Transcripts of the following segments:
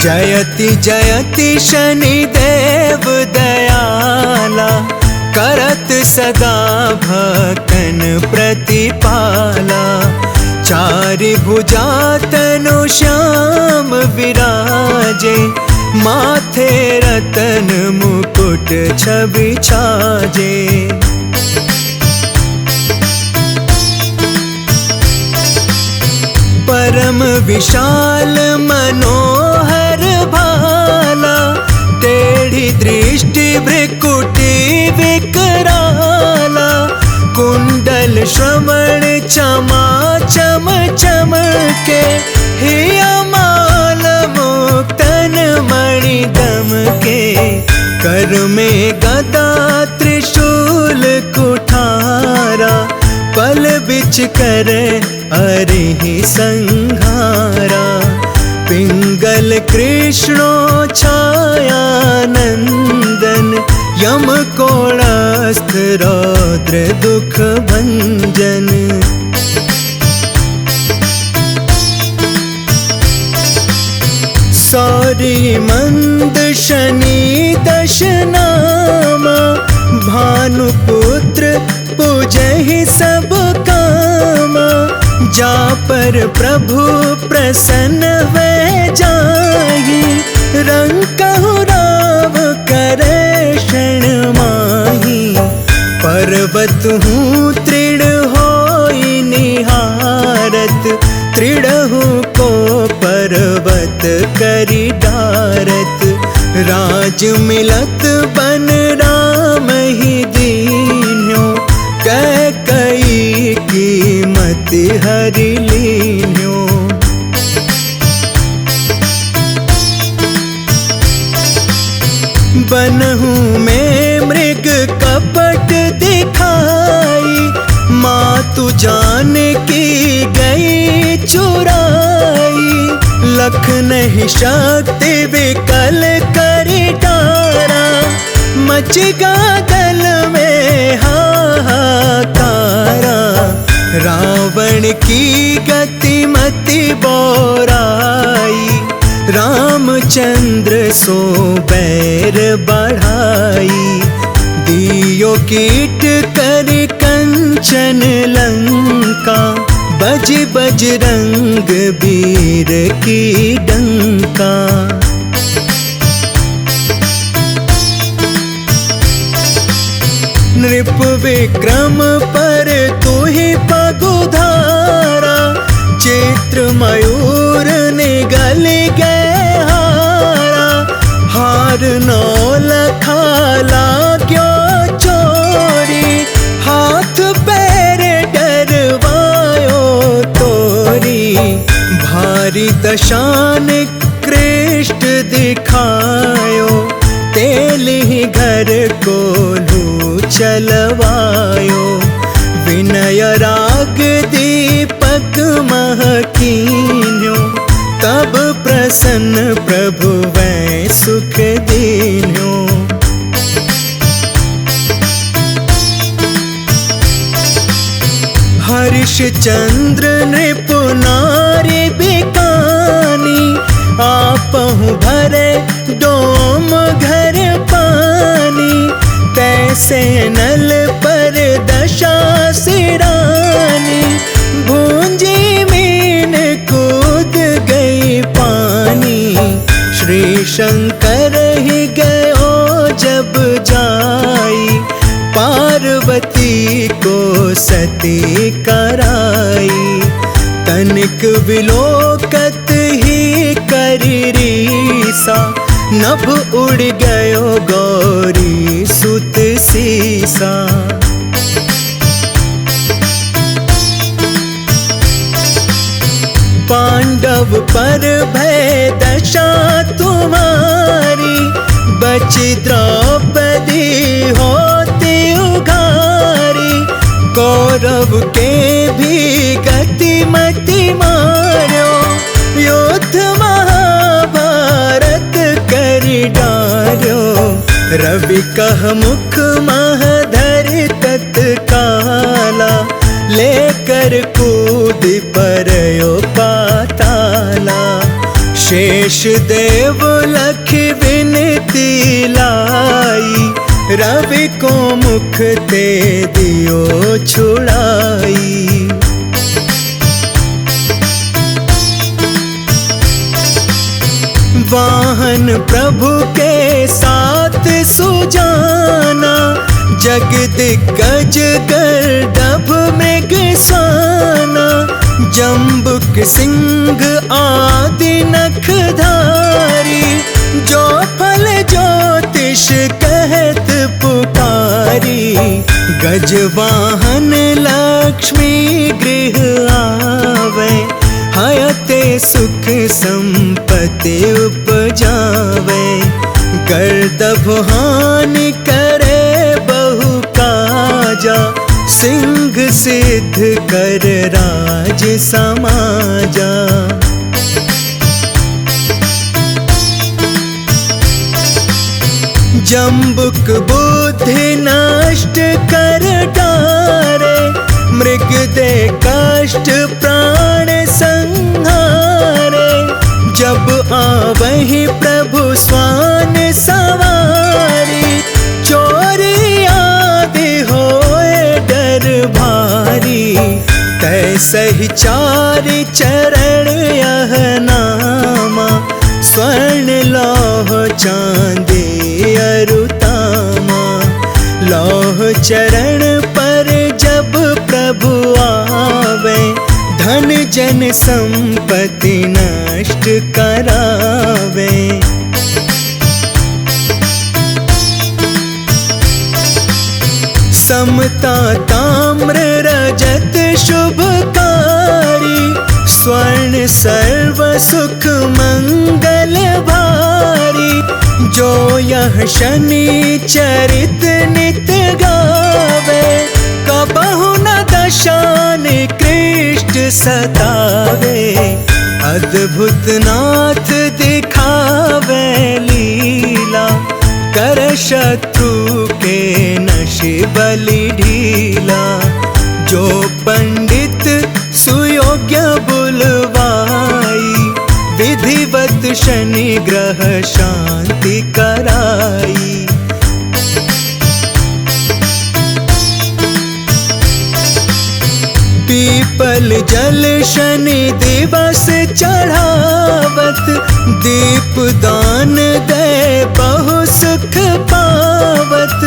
जयति जयति शनिदेव दयाला, करत सदा भक्तन प्रतिपाला। चारि भुजा तनु श्याम विराजे, माथे रतन मुकुट छवि छाजे। परम विशाल मनोहर भाला, टेढ़ी दृष्टि भ्रिकुटी विकराला। कुंडल श्रवण चमा चम चमके, हिया माल मुक्तन मणि दमके। कर में गदा त्रिशूल कुठारा, पल बिच करे अरिहि संहारा। पिंगल कृष्णो छाया नंदन, यम कोणास्थ रौद्र दुख भंजन। सौरी मंद शनि दश नामा, भानुपुत्र पूजहि सब कामा। जा पर प्रभु प्रसन्न वे जाहि, रंकहु राव करे शरण माहि। पर्वत हूँ तृण होई निहारत, तृणहु को पर्वत करि डारत। राज मिलत बन राम ही दीन्यो, कैकई की मति हरि लीन्यो। बनहु में मृग कपट दिखाई, मातु जानकी गई चुराई। लखनहि शक्ति विकल करि डारा, मच गागल में हाहाकारा। रावण की गति मति बोराई, रामचंद्र सो बैर बढ़ाई। दियो कीट कर कंचन लंका, बज बजरंग वीर की डंका। नृप विक्रम पर तुहि पगुधारा, चित्र मयूर निगल गए हारा। हार नौ लखाला क्यों चोरी, हाथ पैर डरवायो तोरी। भारी दशान कृष्ट दिखायो, तेलि घर को लू चलवायो। विनय राग दीपक महकीन्यो, तब प्रसन्न प्रभु वै सुख दीन्यो। हरिश्चंद्र नृप नारी बिकानी, आपहु भरे डोम घर पानी। तैसे नल पर दशा सिरानी, भूंजी मीन कूद गई पानी। श्री शंकर ही गयो जब जाई, पार्वती को सती कराई। तनिक विलोकत ही करी रीसा, नभ उड़ गयो गौरी सुत सीसा। पांडव पर भय दशा तुम्हारी, बची द्रौपदी होती उघारी। कौरव के भी गति मति मार्यो, युद्ध महाभारत करि डार्यो। रवि कह मुख महधर तत्काला, लेकर कूद परयो पाताला। शेष देव लख विनती लाई, रवि को मुख ते दियो छुड़ाई। वाहन प्रभु के साथ सुजाना, जग दिग्गज गर्दभ मृग साना। जम्बुक सिंह आदि नखधारी, जो फल ज्योतिष कहत पुकारी। गजवाहन लक्ष्मी गृह आवे, हयते सुख संपत्ति उपजावे। गर्दभ हानि करे बहु काजा, सिंह सिद्ध कर राज समाजा। जम्बुक बुद्धि नष्ट कर डारे, मृग दे कष्ट प्राण संहारे। जब आवहि प्रभु स्वान सवारी, चोरी आदि होए डर भारी। तैसहि चारि चरण यह नामा, स्वर्ण लौह चांदी अरुतामा। लौह चरण पर जब प्रभु आवे, धन जन संपत्ति नष्ट करावे। समता ताम्र रजत शुभकारी, स्वर्ण सर्व सुख मंगल भारी। जो यह शनि चरित नित गावे, कबहु न दशा निकृष्ट सतावे। अद्भुत नाथ दिखावे लीला, कर शत्रु के नशे बलि ढीला। जो पंडित सुयोग्य बुलवाई, विधिवत शनि ग्रह शांति कराई। पीपल जल शनि दिवस चढ़ावत, दीप दान दे बहु सुख पावत।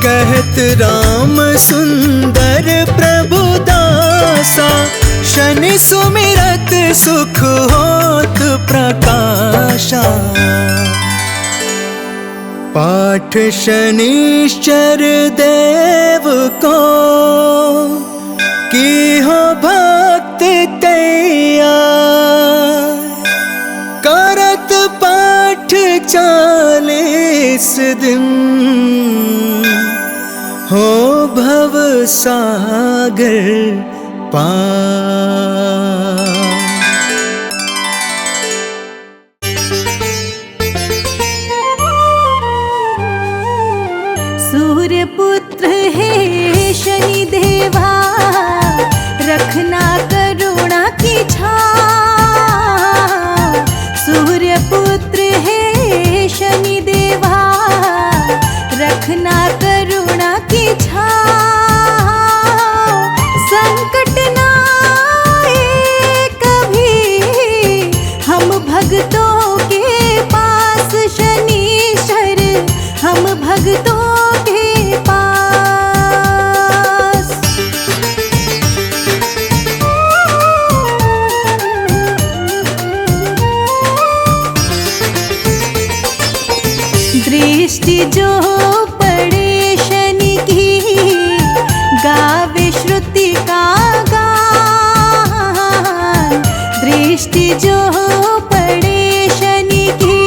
कहत राम सुंदर प्रभु दासा, शनि सुमिरत सुख होत प्रकाशा। पाठ शनिश्चर देव को, की हो भक्त तैयार। करत पाठ 40 दिन, हो भव सागर पार। सूर्य पुत्र है शनि देवा, रखना करुणा की छाव। सूर्य पुत्र है शनि देवा, रखना करुणा की छाव। संकट ना आए कभी हम भक्तों के पास, शनीश्वर हम भक्तों के पास। दृष्टि जो पड़े शनि की, गावे श्रुति का गान। दृष्टि जो पड़े शनि की,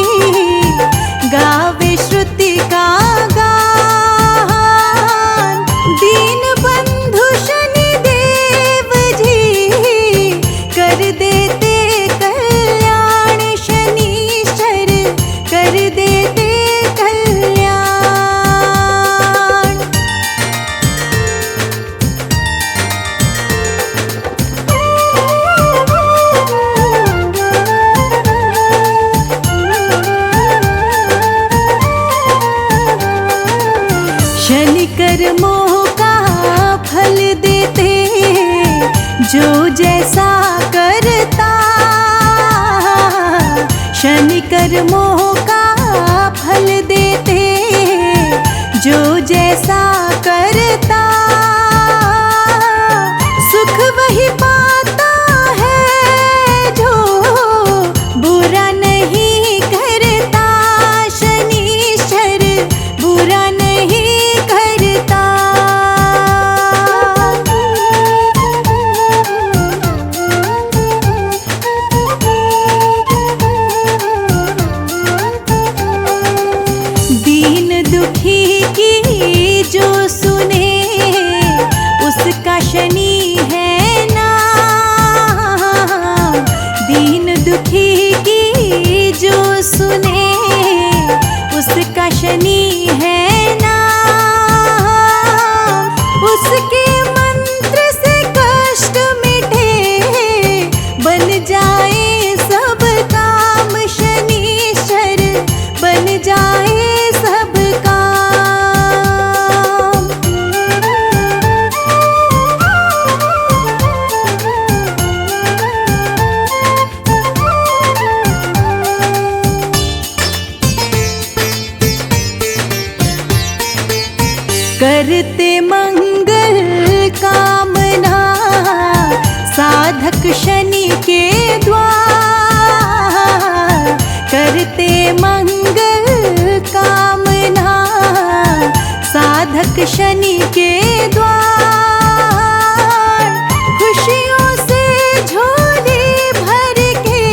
गावे श्रुति का गान। दीन बंधु शनि देव जी, कर देते कल्याण। शनीश्वर कर देते कल्याण। कर्मों का फल देते जो जैसा करता। शनि कर्मों का फल देते जो जैसा करता। सुख वही पाता है जो बुरा नहीं करता। शनिश्चर बुरा नहीं करता। दीन दुखी की जो सुने उसका शनि है ना। दीन दुखी की जो सुने उसका शनि है ना। उसके मंत्र से कष्ट मिटे बन जाए सब काम। शनिश्चर बन जाए सब काम। करते मंगल कामना साधक शनि के द्वार। करते मंगल कामना साधक शनि के द्वार। खुशियों से झोली भर के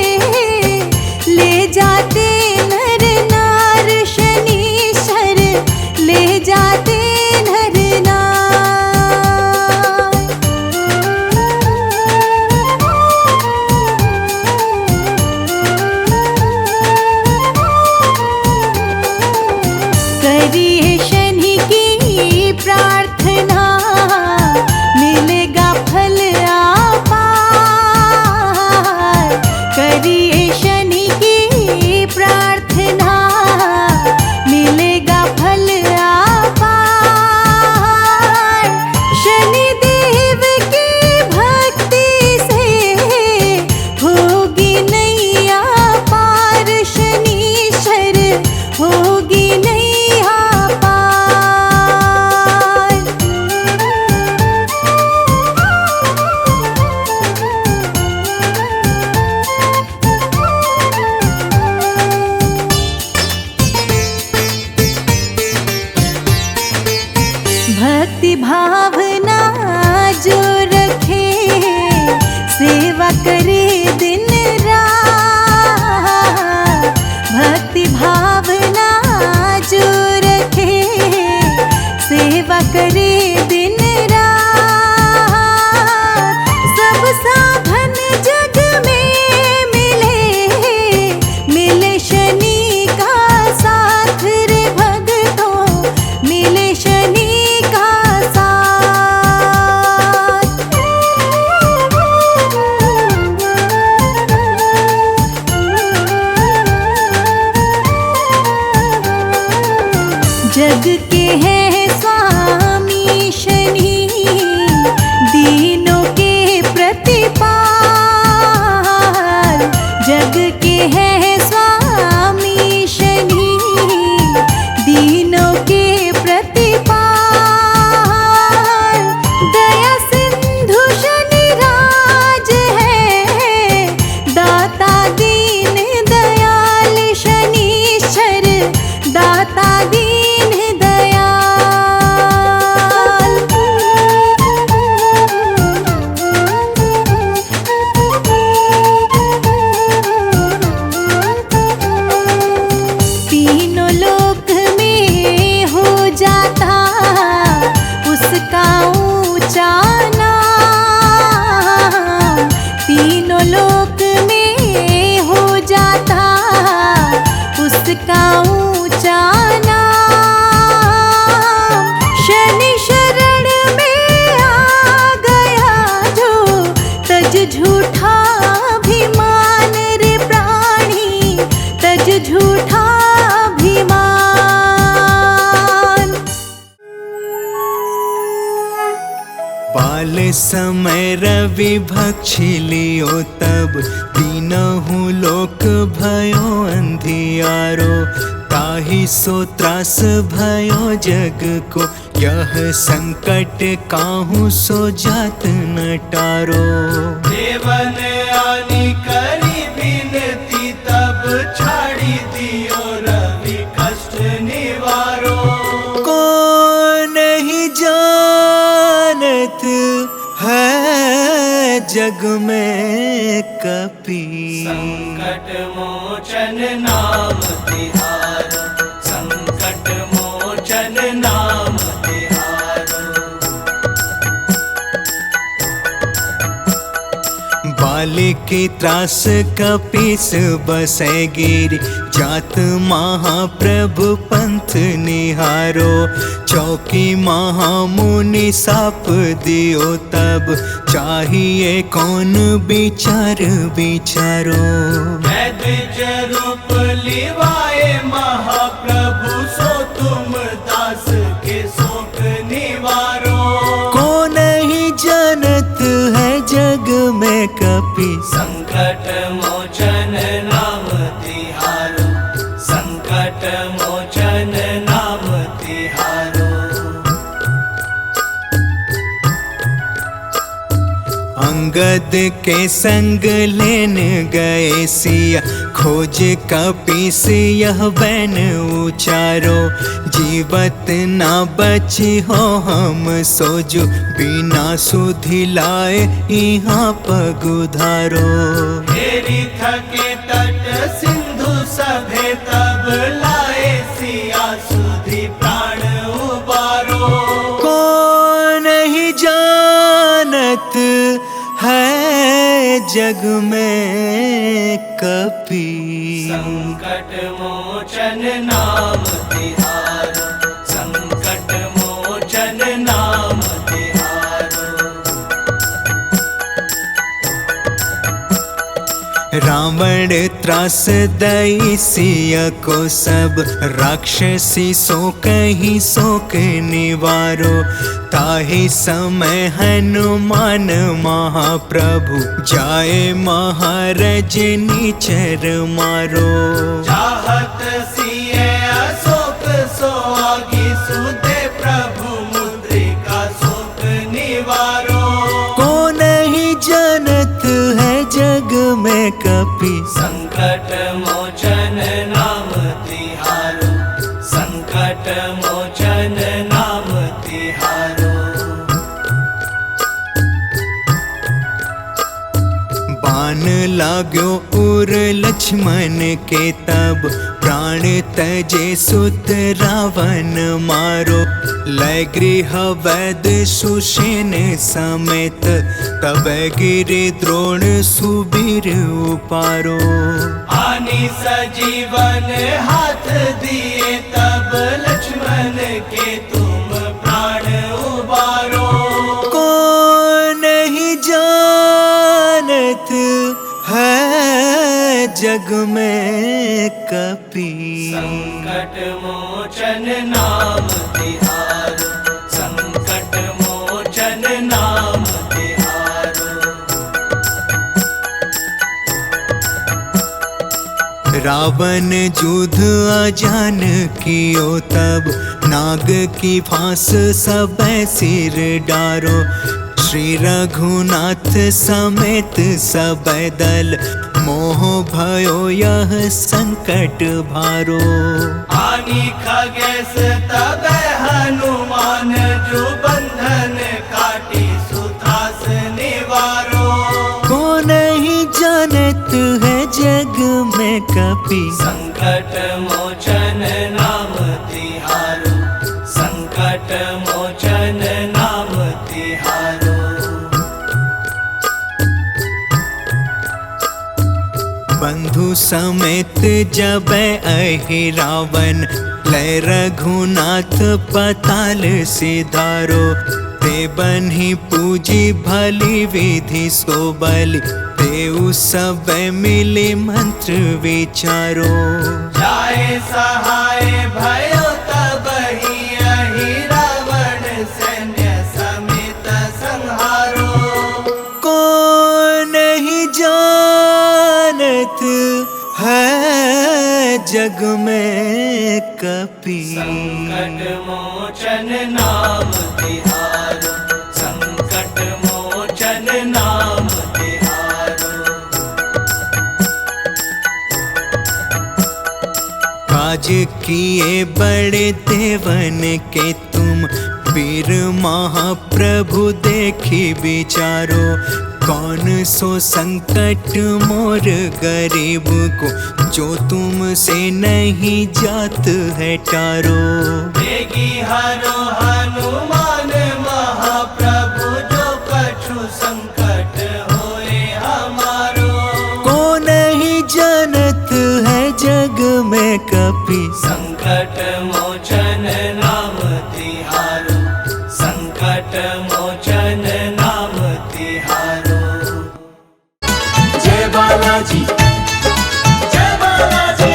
ले जाते नर नार। शनिश्चर ले जाते नर नार। करिए शनि की प्रार्थना मिलेगा फल अपार। करिए शनि की प्रार्थना मिलेगा फल अपार। शनि देव की भक्ति से होगी नैया पार। शनिश्चर होगी नैया पार। भक्ति भावना जो रखे सेवा करे दिन रात। भक्ति भावना जो रखे सेवा करे दिन रात। सब साधन जग में मिले मिले शनि का साथ रे भक्तों। मिले शनि का साथ। जग के हैं स्वामी शनि दीनों के प्रतिपाल। जग के हैं स्वामी शनि दीनों के प्रतिपाल। दया सिंधु शनि राज है दाता दीन दयाल। शनिश्चर दाता दीन दयाल। तीनों लोक में हो जाता उसका ऊंचा नाम। तीनों लोक में हो जाता उसका ऊंचा नाम। शनि शरण में आ गया जो तज झूठा अभिमान रे प्राणी। तज झूठा अभिमान। समय रवि भक्षिलियो तब तीनहु लोक भयो अंधियारो। ताहि सो त्रास भयो जग को, यह संकट काहू सो जात न टारो। देवन आनी करी बिनती तब छाड़ी दियो रवि कष्ट निवारो। को नहीं जानत है जग में कपि, संकट मोचन नाम तिहारो, संकट मोचन नाम तिहारो। बालिकी त्रास कपीस बसै गिरि, जात महाप्रभु पंथ निहारो। चौकी महामुनि साप दियो तब, चाहिए कौन विचार विचारो। द्विज रूप लिवाए महाप्रभु, सो तुम दास के शोक निवारो। को नहीं जानत है जग में कपि, संकट मोचन नाम तिहारो, संकट मोचन नाम तिहारो। अंगद के संग लेन गए सिया, खोज कपीस यह बैन उचारो। जीवत ना बची हो हम सोजो, बिना सुधि लाए यहाँ पगुधारो। घेरी थके तट सिंधु सभे तब, लाए सिया सुधि प्राण उबारो। को नहीं जानत है जग में कपि, संकट मोचन नाम तिहारो, संकट मोचन नाम तिहारो। रावण त्रास दई सिया को सब, राक्षसी सो कहीं शोक निवारो। ताहि समय हनुमान महाप्रभु, जाए महाराज निचर मारो। चाहत सिए अशोक सो आगी, सुते प्रभु मुद्रिका शोक निवारो। को नहीं जानत है जग में कपि, संकट मोचन नाम तिहारो, संकट मोचन नाम तिहारो। बाण लाग्यो उर लक्ष्मण के तब, प्राण तजे सुत रावण मारो। लय गृह वैद सुषेण समेत, तब गिरि द्रोण सुबीर उपारो। आनी सजीवन हाथ दिए तब, लक्ष्मण के तुम प्राण उबारो। को नहीं जानत है जग में कपि, संकट मोचन नाम तिहारो, संकट मोचन नाम तिहारो। रावण युद्ध अजान कियो तब, नाग की फांस सब सिर डारो। श्री रघुनाथ समेत सब दल, मोह भयो यह संकट भारो। आनी खगेश तब हनुमान, जो बंधन काटी सुत्रास निवारो। को नहीं जानत है जग में कपि, संकट मोचन नाम तिहारो, संकट मोचन नाम तिहारो। बंधु समेत जब अहि रावण, लय रघुनाथ पताल सिधारो। ते बन्ही पूजी भली विधि सो बलि, देउ सब मिले मंत्र विचारो। जाए सहाय भयो तब ही अहि रावण, सैन्य समेत संहारो। जानत है जग में कपि। संकट मोचन नाम तिहारो, संकट मोचन नाम तिहारो। काज किए बड़े देवन के तुम, वीर महाप्रभु देखी विचारो। कौन सो संकट मोर गरीब को, जो तुमसे नहीं जात है टारो। देगी हरो हनुमान महाप्रभु, जो कछु संकट होए हमारो। को नहीं जानत है जग में कपि। संकट मोचन नाम तिहारो, संकट मोचन नाम तिहारो। जय बालाजी, जय बालाजी।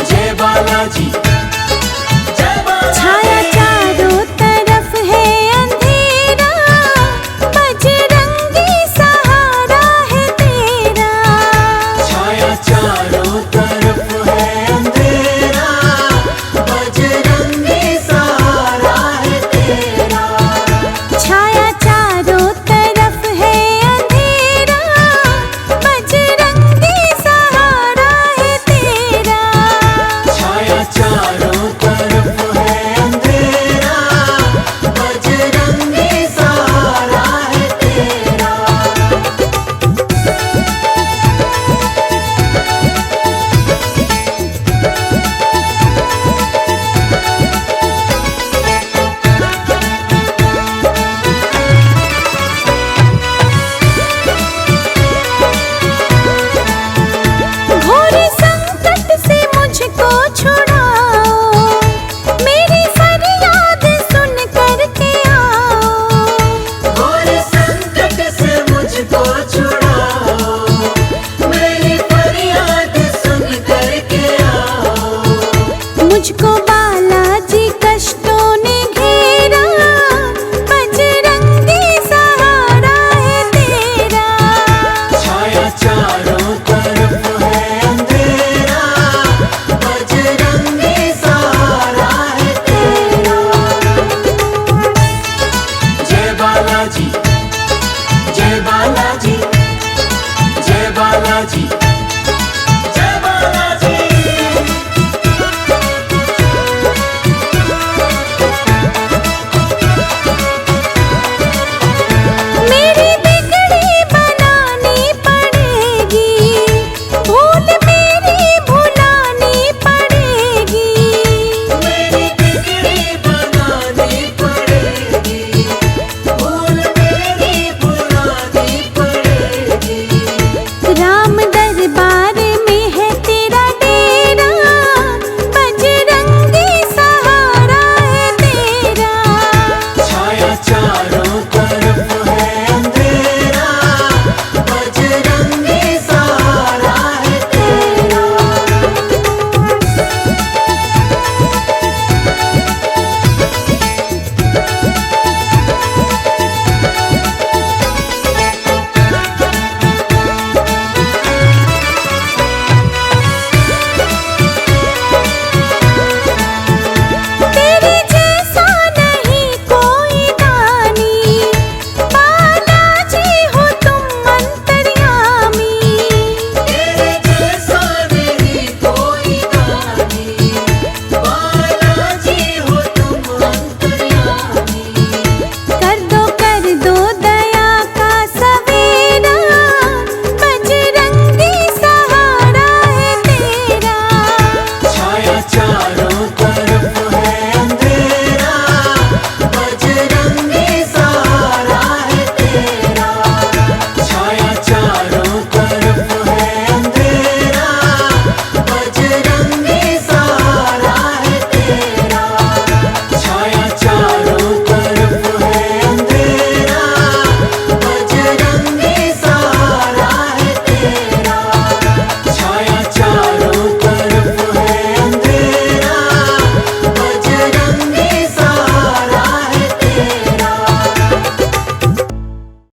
जय बालाजी, जय बालाजी। छाया चारों तरफ है अंधेरा, बजरंगी सहारा है तेरा। छाया चारों तरफ है अंधेरा, बजरंगी सहारा है तेरा। छाया चारों तरफ है अंधेरा, बजरंगी सहारा है तेरा। छाया चारों तरफ है अंधेरा, बजरंगी सहारा है तेरा। घोर संकट से मुझको छुड़ाओ, मेरी फरियाद सुन कर के आओ। घोर संकट से मुझको छुड़ाओ, मेरी फरियाद सुन कर के आओ। मुझको बालाजी कष्टों ने घेरा, बजरंगी सहारा है तेरा। छाया चारों तरफ है अंधेरा, बजरंगी सहारा है तेरा। जय बालाजी, जय बालाजी, जय बालाजी, जय बालाजी। मेरी बिगड़ी बनानी पड़ेगी, भूल मेरी भुलानी पड़ेगी। मेरी बिगड़ी बनानी पड़ेगी, भूल मेरी भुलानी पड़ेगी। राम दरबार में है तेरा डेरा, बजरंगी सहारा है तेरा। छाया चारों तरफ है अंधेरा, बजरंगी सहारा है तेरा। तेरे जैसा नहीं कोई दानी, बालाजी हो तुम अंतर्यामी। तेरे जैसा नहीं कोई दानी, बालाजी हो तुम अंतर्यामी। कर दो दया का सवेरा, बजरंगी सहारा है तेरा। छाया चारों